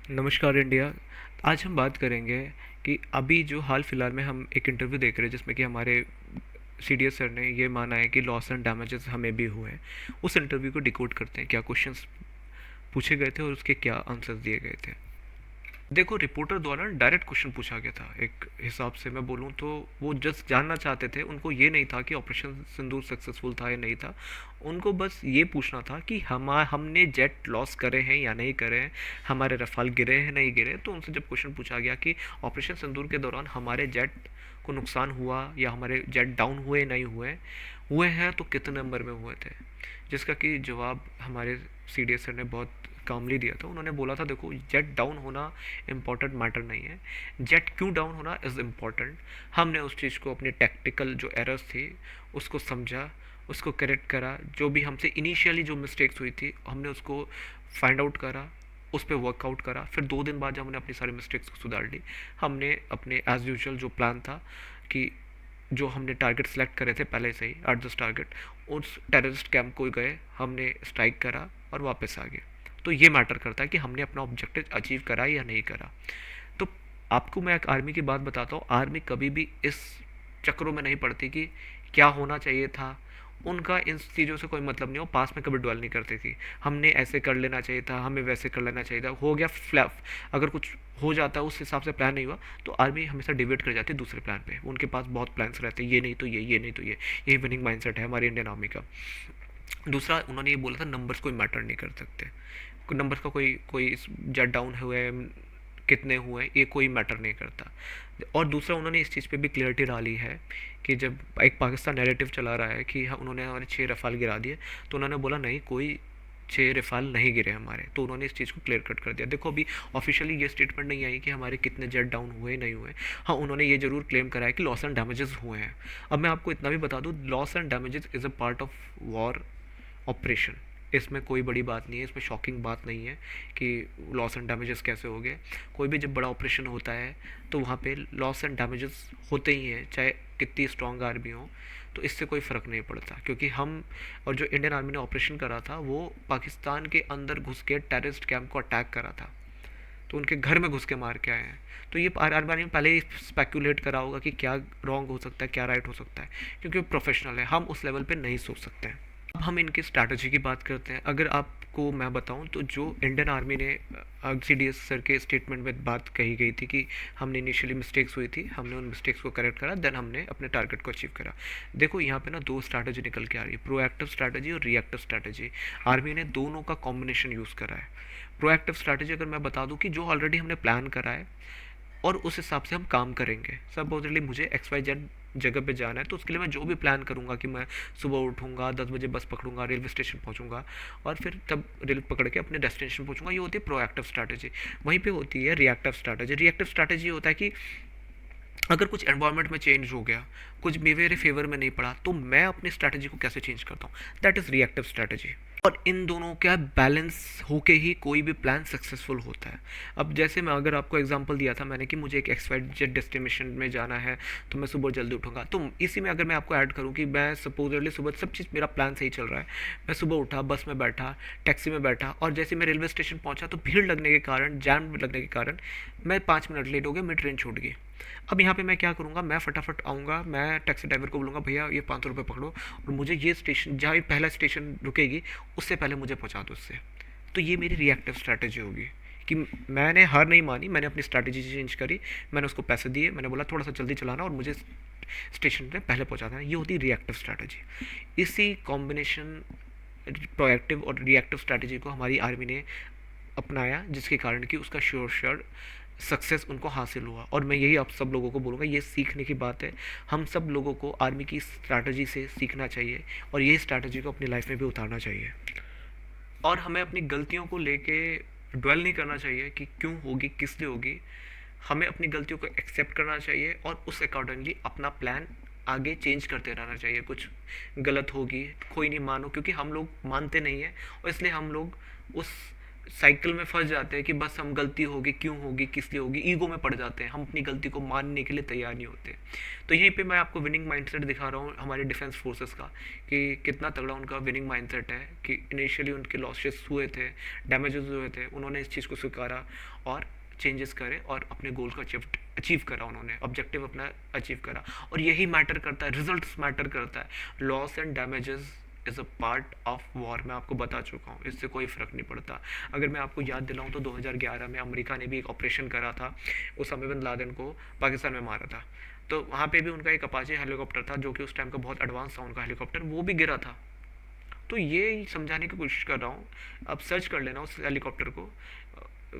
नमस्कार इंडिया। आज हम बात करेंगे कि अभी जो हाल फिलहाल में हम एक इंटरव्यू देख रहे हैं जिसमें कि हमारे सीडीएस सर ने ये माना है कि लॉस एंड डैमेजेस हमें भी हुए हैं। उस इंटरव्यू को डिकोड करते हैं, क्या क्वेश्चंस पूछे गए थे और उसके क्या आंसर्स दिए गए थे। देखो, रिपोर्टर द्वारा डायरेक्ट क्वेश्चन पूछा गया था। एक हिसाब से मैं बोलूँ तो वो जस्ट जानना चाहते थे, उनको ये नहीं था कि ऑपरेशन सिंदूर सक्सेसफुल था या नहीं था। उनको बस ये पूछना था कि हमने जेट लॉस करे हैं या नहीं करे हैं, हमारे रफाल गिरे हैं नहीं गिरे। तो उनसे जब क्वेश्चन पूछा गया कि ऑपरेशन सिंदूर के दौरान हमारे जेट को नुकसान हुआ या हमारे जेट डाउन हुए नहीं हुए हुए हैं तो कितने नंबर में हुए थे, जिसका कि जवाब हमारे सी सर ने बहुत कामली दिया था। उन्होंने बोला था, देखो, जेट डाउन होना इम्पॉर्टेंट मैटर नहीं है, जेट क्यों डाउन होना इज़ इम्पॉर्टेंट। हमने उस चीज़ को, अपने टेक्टिकल जो एरर्स थी उसको समझा, उसको करेक्ट करा। जो भी हमसे इनिशियली जो मिस्टेक्स हुई थी हमने उसको फाइंड आउट करा, उस पर वर्कआउट करा। फिर 2 दिन बाद जब हमने अपनी सारी मिस्टेक्स को सुधार ली, हमने अपने एज़ यूजल जो प्लान था कि जो हमने टारगेट सेलेक्ट करे थे पहले से ही, एडजस्ट टारगेट, उस टेररिस्ट कैंप को गए, हमने स्ट्राइक करा और वापस आ गए। तो ये मैटर करता है कि हमने अपना ऑब्जेक्टिव अचीव करा या नहीं करा। तो आपको मैं एक आर्मी की बात बताता हूँ। आर्मी कभी भी इस चक्रों में नहीं पड़ती कि क्या होना चाहिए था। उनका इन चीज़ों से कोई मतलब नहीं, हो पास में कभी ड्वेल नहीं करती थी। हमने ऐसे कर लेना चाहिए था, हमें वैसे कर लेना चाहिए था, हो गया फ्लैप। अगर कुछ हो जाता है उस हिसाब से प्लान नहीं हुआ तो आर्मी हमेशा डिवेट कर जाती है दूसरे प्लान पे। उनके पास बहुत प्लान्स रहते हैं, ये नहीं तो ये नहीं तो ये। यही विनिंग माइंडसेट है हमारी इंडियन आर्मी का। दूसरा, उन्होंने ये बोला था नंबर्स कोई मैटर नहीं कर सकते। नंबर्स का कोई कोई जेट डाउन हुए, कितने हुए, ये कोई मैटर नहीं करता। और दूसरा, उन्होंने इस चीज़ पे भी क्लियरिटी डाली है कि जब एक पाकिस्तान नैरेटिव चला रहा है कि उन्होंने हमारे 6 रफाल गिरा दिए, तो उन्होंने बोला नहीं, कोई 6 रफाल नहीं गिरे हमारे। तो उन्होंने इस चीज़ को क्लियर कट कर दिया। देखो, अभी ऑफिशियली ये स्टेटमेंट नहीं आई कि हमारे कितने जेट डाउन हुए नहीं हुए। हाँ, उन्होंने ये जरूर क्लेम करा है कि लॉस एंड डैमेजेस हुए हैं। अब मैं आपको इतना भी बता दूँ, loss and damages is a part of war operation. इसमें कोई बड़ी बात नहीं है, इसमें शॉकिंग बात नहीं है कि लॉस एंड डैमेजेस कैसे हो गए। कोई भी जब बड़ा ऑपरेशन होता है तो वहाँ पे लॉस एंड डैमेजेस होते ही हैं, चाहे कितनी स्ट्रॉन्ग आर्मी हो। तो इससे कोई फ़र्क नहीं पड़ता, क्योंकि हम, और जो इंडियन आर्मी ने ऑपरेशन करा था वो पाकिस्तान के अंदर घुस के टेररिस्ट कैंप को अटैक करा था। तो उनके घर में घुस के मार के आए हैं। तो ये आर्मी ने पहले ही स्पेकुलेट करा होगा कि क्या रॉन्ग हो सकता है, क्या राइट हो सकता है, क्योंकि वो प्रोफेशनल है। हम उस लेवल पे नहीं सोच सकते हैं। अब हम इनकी स्ट्रैटेजी की बात करते हैं। अगर आपको मैं बताऊं तो जो इंडियन आर्मी ने सीडीएस सर के स्टेटमेंट में बात कही गई थी कि हमने इनिशियली मिस्टेक्स हुई थी, हमने उन मिस्टेक्स को करेक्ट करा, देन हमने अपने टारगेट को अचीव करा। देखो, यहाँ पे ना 2 स्ट्रैटेजी निकल के आ रही है, प्रोएक्टिव स्ट्रैटेजी और रिएक्टिव स्ट्रैटेजी। आर्मी ने दोनों का कॉम्बिनेशन यूज़ करा है। प्रोएक्टिव स्ट्रैटेजी अगर मैं बता दूँ कि जो ऑलरेडी हमने प्लान करा है और उस हिसाब से हम काम करेंगे। सपोजली मुझे एक्स वाई जेड जगह पे जाना है, तो उसके लिए मैं जो भी प्लान करूँगा कि मैं सुबह उठूँगा, 10 बजे बस पकड़ूंगा, रेलवे स्टेशन पहुँचूँगा और फिर तब रेल पकड़ के अपने डेस्टिनेशन पहुँचूँगा। ये होती है प्रोएक्टिव स्ट्रैटेजी। वहीं पे होती है रिएक्टिव स्ट्रैटेजी। रिएक्टिव स्ट्रैटेजी होता है कि अगर कुछ एनवायरनमेंट में चेंज हो गया, कुछ मेरे फेवर में नहीं पड़ा, तो मैं अपनी स्ट्रैटेजी को कैसे चेंज करता हूँ, दैट इज़ रिएक्टिव स्ट्रैटेजी। और इन दोनों का बैलेंस होके ही कोई भी प्लान सक्सेसफुल होता है। अब जैसे मैं अगर आपको एग्जांपल दिया था मैंने कि मुझे एक एक्सवाइजेड डेस्टिनेशन में जाना है, तो मैं सुबह जल्दी उठूंगा। तो इसी में अगर मैं आपको ऐड करूं कि मैं सपोजली सुबह सब चीज़ मेरा प्लान सही चल रहा है, मैं सुबह उठा, बस में बैठा, टैक्सी में बैठा, और जैसे मैं रेलवे स्टेशन पहुंचा तो भीड़ लगने के कारण, जैम लगने के कारण मैं 5 मिनट लेट हो गया, मेरी ट्रेन छूट गई। अब यहाँ पे मैं क्या करूँगा, मैं फटाफट आऊँगा, मैं टैक्सी ड्राइवर को बोलूँगा, भैया ये 500 रुपये पकड़ो और मुझे ये स्टेशन, जहाँ ये पहला स्टेशन रुकेगी उससे पहले मुझे पहुँचा दो उससे। तो ये मेरी रिएक्टिव स्ट्रैटेजी होगी कि मैंने हार नहीं मानी, मैंने अपनी स्ट्रैटेजी चेंज करी, मैंने उसको पैसे दिए, मैंने बोला थोड़ा सा जल्दी चलाना और मुझे स्टेशन पे पहले पहुँचा देना। ये होती है रिएक्टिव स्ट्रैटेजी। इसी कॉम्बिनेशन प्रोएक्टिव और रिएक्टिव स्ट्रैटेजी को हमारी आर्मी ने अपनाया, जिसके कारण कि उसका श्योर श्योर सक्सेस उनको हासिल हुआ। और मैं यही आप सब लोगों को बोलूँगा, ये सीखने की बात है। हम सब लोगों को आर्मी की स्ट्रैटेजी से सीखना चाहिए और ये स्ट्रैटेजी को अपनी लाइफ में भी उतारना चाहिए। और हमें अपनी गलतियों को लेके ड्वेल नहीं करना चाहिए कि क्यों होगी, किस लिए होगी। हमें अपनी गलतियों को एक्सेप्ट करना चाहिए और उस अकॉर्डिंगली अपना प्लान आगे चेंज करते रहना चाहिए। कुछ गलत होगी, कोई नहीं, मानो, क्योंकि हम लोग मानते नहीं हैं और इसलिए हम लोग उस साइकिल में फंस जाते हैं कि बस हम गलती होगी, क्यों होगी, किस लिए होगी, ईगो में पड़ जाते हैं, हम अपनी गलती को मानने के लिए तैयार नहीं होते। तो यहीं पे मैं आपको विनिंग माइंडसेट दिखा रहा हूँ हमारे डिफेंस फोर्सेस का, कि कितना तगड़ा उनका विनिंग माइंडसेट है। कि इनिशियली उनके लॉसेस हुए थे, डैमेजेस हुए थे, उन्होंने इस चीज़ को स्वीकारा और चेंजेस करे और अपने गोल को अचीव करा, उन्होंने ऑब्जेक्टिव अपना अचीव करा। और यही मैटर करता है, रिजल्ट्स मैटर करता है। Loss and damages is a part of war, मैं आपको बता चुका हूँ, इससे कोई फ़र्क नहीं पड़ता। अगर मैं आपको याद दिलाऊँ तो 2011 में अमेरिका ने भी एक ऑपरेशन करा था, उस समय बिन लादेन को पाकिस्तान में मारा था। तो वहाँ पे भी उनका एक अपाचे हेलीकॉप्टर था, जो कि उस टाइम का बहुत एडवांस था उनका हेलीकॉप्टर, वो भी गिरा था। तो ये समझाने की कोशिश कर रहा हूँ, आप सर्च कर लेना उस हेलीकॉप्टर को,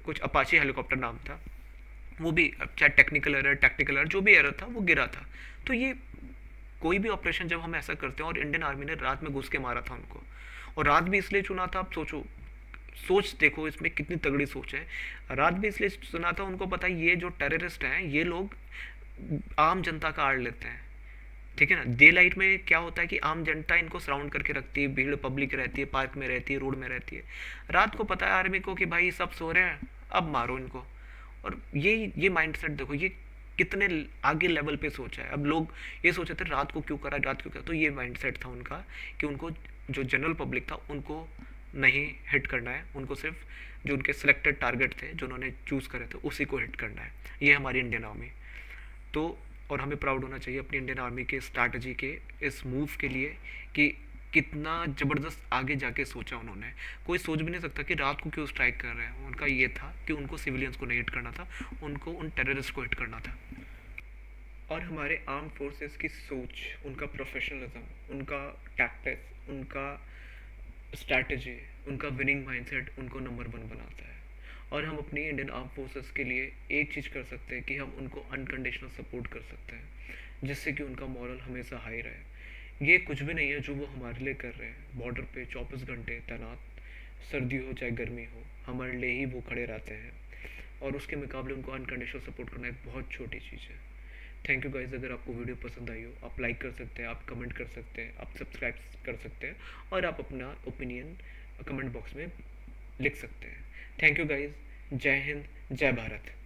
कुछ अपाचे हेलीकॉप्टर नाम था। वो भी चाहे टेक्निकल एरर, टैक्टिकल एरर, जो भी एरर था वो गिरा था। तो ये कोई भी ऑपरेशन जब हम ऐसा करते हैं, और इंडियन आर्मी ने रात में घुस के मारा था उनको, और रात भी इसलिए चुना था, आप सोचो, सोच देखो इसमें कितनी तगड़ी सोच है। रात भी इसलिए चुना था, उनको पता है ये जो टेररिस्ट हैं ये लोग आम जनता का आड़ लेते हैं। ठीक है ना, डे लाइट में क्या होता है कि आम जनता इनको सराउंड करके रखती है, भीड़ पब्लिक रहती है, पार्क में रहती है, रोड में रहती है। रात को पता है आर्मी को कि भाई सब सो रहे हैं, अब मारो इनको। और ये माइंडसेट देखो, ये कितने आगे लेवल पे सोचा है। अब लोग ये सोचे थे रात को क्यों करा, रात क्यों करा, तो ये माइंडसेट था उनका कि उनको, जो जनरल पब्लिक था उनको नहीं हिट करना है, उनको सिर्फ जो उनके सिलेक्टेड टारगेट थे जो उन्होंने चूज़ करे थे उसी को हिट करना है। ये हमारी इंडियन आर्मी। तो और हमें प्राउड होना चाहिए अपनी इंडियन आर्मी के स्ट्रैटेजी के, इस मूव के लिए, कि कितना ज़बरदस्त आगे जाके सोचा उन्होंने। कोई सोच भी नहीं सकता कि रात को क्यों स्ट्राइक कर रहे हैं। उनका ये था कि उनको सिविलियंस को नहीं हिट करना था, उनको उन टेररिस्ट को हिट करना था। और हमारे आर्म फोर्सेस की सोच, उनका प्रोफेशनलिज्म, उनका टैक्टिक्स, उनका स्ट्रैटेजी, उनका विनिंग माइंडसेट उनको नंबर वन बनाता है। और हम अपनी इंडियन आर्म फोर्सेस के लिए एक चीज़ कर सकते हैं कि हम उनको अनकंडीशनल सपोर्ट कर सकते हैं, जिससे कि उनका मॉरल हमेशा हाई रहे। ये कुछ भी नहीं है जो वो हमारे लिए कर रहे हैं, बॉर्डर पे 24 घंटे तैनात, सर्दी हो चाहे गर्मी हो, हमारे लिए ही वो खड़े रहते हैं। और उसके मुकाबले उनको अनकंडीशनल सपोर्ट करना एक बहुत छोटी चीज़ है। Thank you guys. अगर आपको वीडियो पसंद आई हो, आप लाइक कर सकते हैं, आप कमेंट कर सकते हैं, आप सब्सक्राइब कर सकते हैं, और आप अपना ओपिनियन कमेंट बॉक्स में लिख सकते हैं। Thank you guys. जय हिंद, जय भारत।